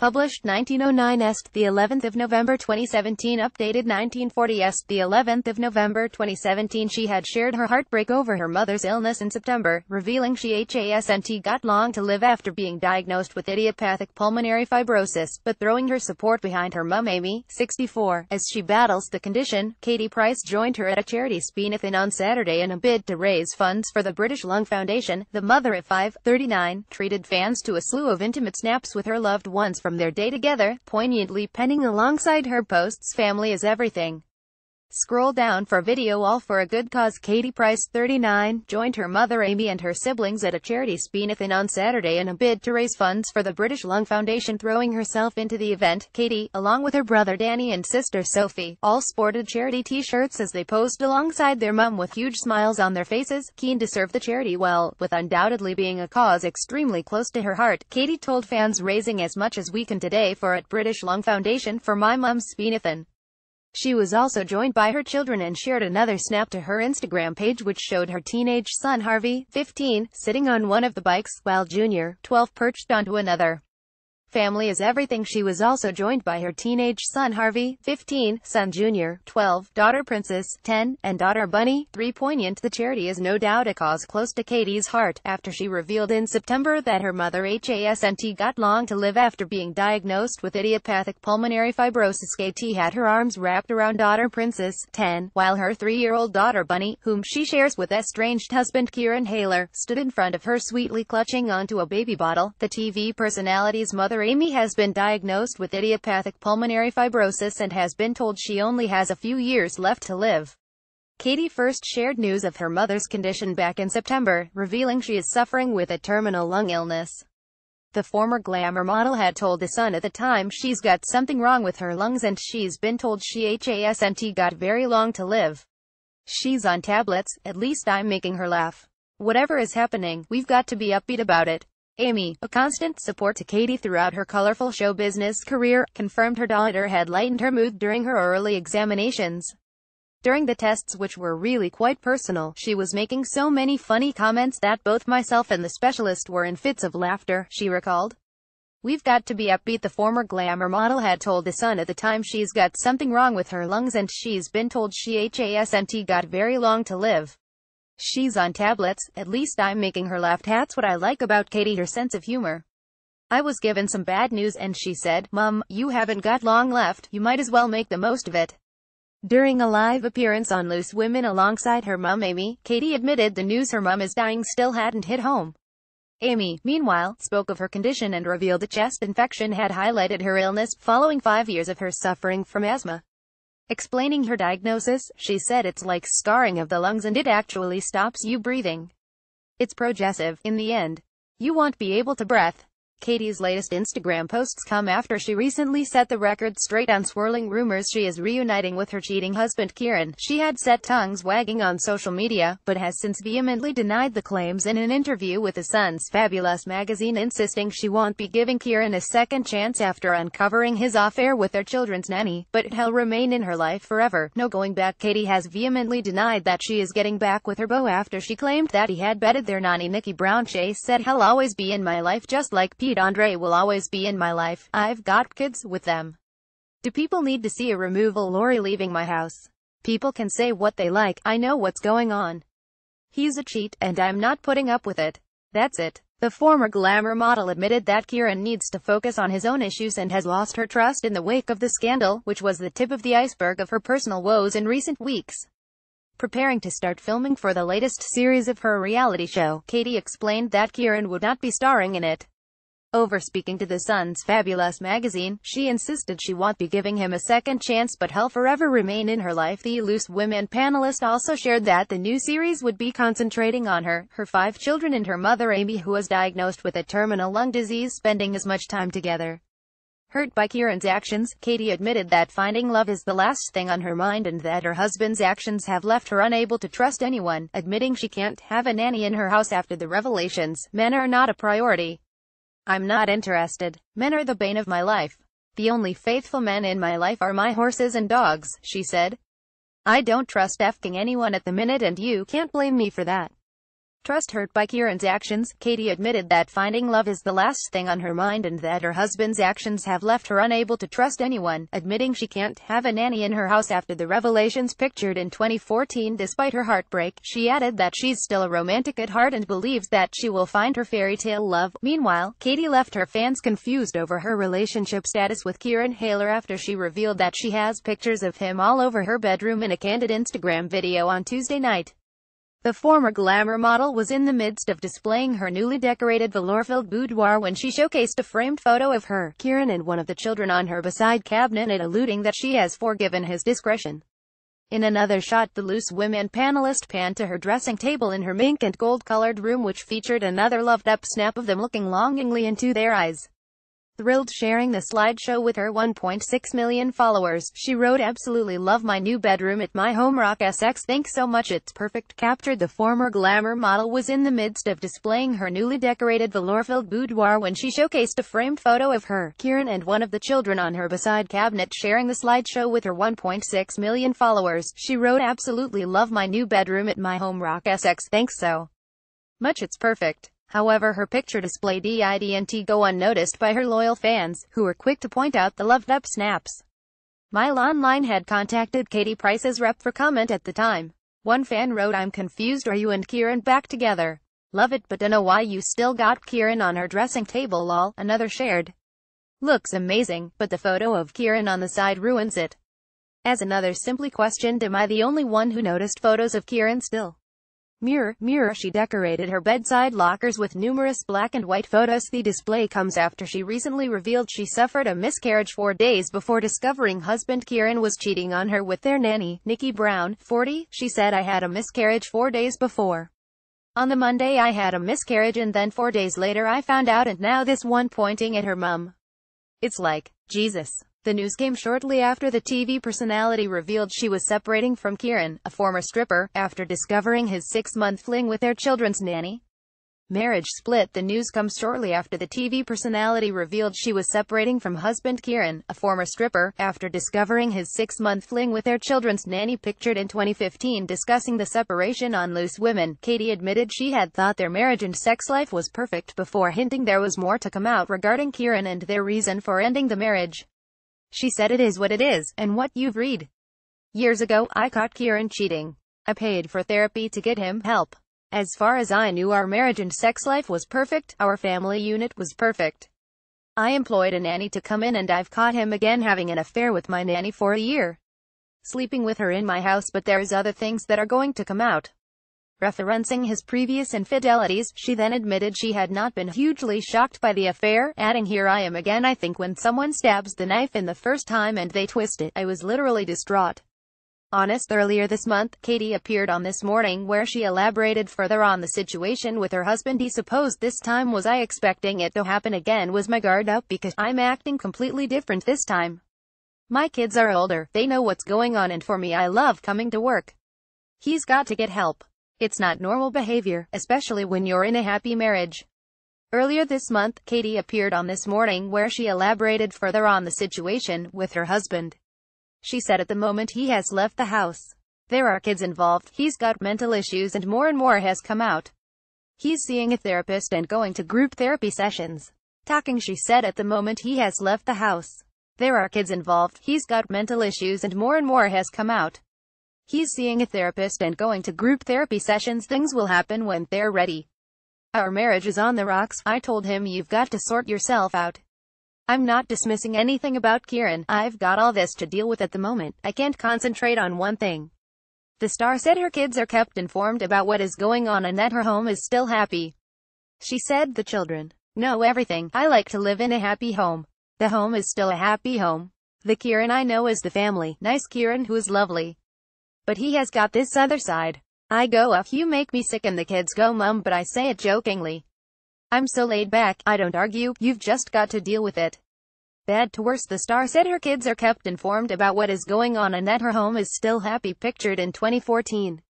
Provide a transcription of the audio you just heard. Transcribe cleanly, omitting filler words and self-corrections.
Published 1909 est the 11th of November 2017. Updated 1940 est the 11th of November 2017. She had shared her heartbreak over her mother's illness in September, revealing she hasn't got long to live after being diagnosed with idiopathic pulmonary fibrosis, but throwing her support behind her mum Amy, 64, as she battles the condition. Katie Price joined her at a charity spinathon on Saturday in a bid to raise funds for the British Lung Foundation. The mother of 5, 39, treated fans to a slew of intimate snaps with her loved ones from their day together, poignantly penning alongside her posts, "Family is everything." Scroll down for video. All for a good cause. Katie Price, 39, joined her mother Amy and her siblings at a charity spinathon on Saturday in a bid to raise funds for the British Lung Foundation. Throwing herself into the event, Katie, along with her brother Danny and sister Sophie, all sported charity t-shirts as they posed alongside their mum with huge smiles on their faces, keen to serve the charity well, with undoubtedly being a cause extremely close to her heart. Katie told fans, "Raising as much as we can today for at British Lung Foundation for my mum's spinathon." She was also joined by her children and shared another snap to her Instagram page which showed her teenage son Harvey, 15, sitting on one of the bikes, while Junior, 12, perched onto another. "Family is everything." She was also joined by her teenage son Harvey, 15, son Junior, 12, daughter Princess, 10, and daughter Bunny, 3. Poignant. The charity is no doubt a cause close to Katie's heart, after she revealed in September that her mother hasn't got long to live after being diagnosed with idiopathic pulmonary fibrosis. Katie had her arms wrapped around daughter Princess, 10, while her 3-year-old daughter Bunny, whom she shares with estranged husband Kieran Hayler, stood in front of her sweetly clutching onto a baby bottle. The TV personality's mother Amy has been diagnosed with idiopathic pulmonary fibrosis and has been told she only has a few years left to live. Katie first shared news of her mother's condition back in September, revealing she is suffering with a terminal lung illness. The former glamour model had told The Sun at the time she's got something wrong with her lungs and she's been told she hasn't got very long to live. "She's on tablets, at least I'm making her laugh. Whatever is happening, we've got to be upbeat about it." Amy, a constant support to Katie throughout her colorful show business career, confirmed her daughter had lightened her mood during her early examinations. "During the tests, which were really quite personal, she was making so many funny comments that both myself and the specialist were in fits of laughter," she recalled. "We've got to be upbeat." The former glamour model had told The Sun at the time she's got something wrong with her lungs and she's been told she hasn't got very long to live. "She's on tablets, at least I'm making her laugh." That's what I like about Katie, her sense of humor. "I was given some bad news and she said, 'Mum, you haven't got long left, you might as well make the most of it.'" During a live appearance on Loose Women alongside her mum Amy, Katie admitted the news her mum is dying still hadn't hit home. Amy, meanwhile, spoke of her condition and revealed a chest infection had highlighted her illness, following 5 years of her suffering from asthma. Explaining her diagnosis, she said, "It's like scarring of the lungs and it actually stops you breathing. It's progressive. In the end, you won't be able to breathe." Katie's latest Instagram posts come after she recently set the record straight on swirling rumors she is reuniting with her cheating husband Kieran. She had set tongues wagging on social media, but has since vehemently denied the claims in an interview with The Sun's Fabulous magazine, insisting she won't be giving Kieran a second chance after uncovering his affair with their children's nanny, but he'll remain in her life forever. "No going back." Katie has vehemently denied that she is getting back with her beau after she claimed that he had bedded their nanny Nikki Brown. She said, "He'll always be in my life just like Pete Andre will always be in my life. I've got kids with them. Do people need to see a removal Lori leaving my house? People can say what they like, I know what's going on. He's a cheat, and I'm not putting up with it. That's it." The former glamour model admitted that Kieran needs to focus on his own issues and has lost her trust in the wake of the scandal, which was the tip of the iceberg of her personal woes in recent weeks. Preparing to start filming for the latest series of her reality show, Katie explained that Kieran would not be starring in it. Over speaking to The Sun's Fabulous magazine, she insisted she won't be giving him a second chance but he'll forever remain in her life. The Loose Women panelist also shared that the new series would be concentrating on her 5 children and her mother Amy, who was diagnosed with a terminal lung disease, spending as much time together. Hurt by Kieran's actions, Katie admitted that finding love is the last thing on her mind and that her husband's actions have left her unable to trust anyone, admitting she can't have a nanny in her house after the revelations. "Men are not a priority. I'm not interested. Men are the bane of my life. The only faithful men in my life are my horses and dogs," she said. "I don't trust effing anyone at the minute and you can't blame me for that." Trust hurt by Kieran's actions. Katie admitted that finding love is the last thing on her mind and that her husband's actions have left her unable to trust anyone, admitting she can't have a nanny in her house after the revelations pictured in 2014. Despite her heartbreak, she added that she's still a romantic at heart and believes that she will find her fairy tale love. Meanwhile, Katie left her fans confused over her relationship status with Kieran Hayler after she revealed that she has pictures of him all over her bedroom in a candid Instagram video on Tuesday night. The former glamour model was in the midst of displaying her newly decorated velour-filled boudoir when she showcased a framed photo of her, Kieran and one of the children on her bedside cabinet, alluding that she has forgiven his discretion. In another shot, the Loose Women panelist panned to her dressing table in her mink and gold-colored room, which featured another loved-up snap of them looking longingly into their eyes. Thrilled sharing the slideshow with her 1.6 million followers, she wrote, "Absolutely love my new bedroom at my home, Rock SX, thanks so much, it's perfect." Captured. The former glamour model was in the midst of displaying her newly decorated velour-filled boudoir when she showcased a framed photo of her, Kieran and one of the children on her bedside cabinet. Sharing the slideshow with her 1.6 million followers, she wrote, "Absolutely love my new bedroom at my home, Rock SX, thanks so much, it's perfect." However, her picture display didn't go unnoticed by her loyal fans, who were quick to point out the loved-up snaps. Mile Online had contacted Katie Price's rep for comment at the time. One fan wrote, "I'm confused, are you and Kieran back together? Love it, but dunno why you still got Kieran on her dressing table, lol." Another shared, "Looks amazing, but the photo of Kieran on the side ruins it." As another simply questioned, "Am I the only one who noticed photos of Kieran still?" Mirror, mirror, she decorated her bedside lockers with numerous black and white photos. The display comes after she recently revealed she suffered a miscarriage 4 days before discovering husband Kieran was cheating on her with their nanny, Nikki Brown, 40. She said, "I had a miscarriage 4 days before. On the Monday I had a miscarriage and then 4 days later I found out, and now this one," pointing at her mum. "It's like, Jesus." The news came shortly after the TV personality revealed she was separating from Kieran, a former stripper, after discovering his 6-month fling with their children's nanny. Marriage split. The news comes shortly after the TV personality revealed she was separating from husband Kieran, a former stripper, after discovering his 6-month fling with their children's nanny. Pictured in 2015 discussing the separation on Loose Women, Katie admitted she had thought their marriage and sex life was perfect before hinting there was more to come out regarding Kieran and their reason for ending the marriage. She said, "It is what it is, and what you've read. Years ago, I caught Kieran cheating. I paid for therapy to get him help. As far as I knew, our marriage and sex life was perfect, our family unit was perfect. I employed a nanny to come in and I've caught him again having an affair with my nanny for a year. Sleeping with her in my house, but there's other things that are going to come out." Referencing his previous infidelities, she then admitted she had not been hugely shocked by the affair, adding, "Here I am again. I think when someone stabs the knife in the first time and they twist it, I was literally distraught." Honest. Earlier this month, Katie appeared on This Morning where she elaborated further on the situation with her husband. "He supposed this time was I expecting it to happen again, was my guard up because I'm acting completely different this time. My kids are older, they know what's going on, and for me, I love coming to work. He's got to get help. It's not normal behavior, especially when you're in a happy marriage." Earlier this month, Katie appeared on This Morning where she elaborated further on the situation with her husband. She said, "At the moment he has left the house. There are kids involved, he's got mental issues and more has come out. He's seeing a therapist and going to group therapy sessions." Talking, she said, "At the moment he has left the house. There are kids involved, he's got mental issues and more has come out. He's seeing a therapist and going to group therapy sessions. Things will happen when they're ready. Our marriage is on the rocks. I told him, you've got to sort yourself out. I'm not dismissing anything about Kieran. I've got all this to deal with at the moment. I can't concentrate on one thing." The star said her kids are kept informed about what is going on and that her home is still happy. She said, "The children know everything. I like to live in a happy home. The home is still a happy home. The Kieran I know is the family, nice Kieran who is lovely. But he has got this other side. I go, you make me sick," and the kids go, "Mum," but I say it jokingly. "I'm so laid back, I don't argue, you've just got to deal with it." Bad to worse. The star said her kids are kept informed about what is going on and that her home is still happy. Pictured in 2014.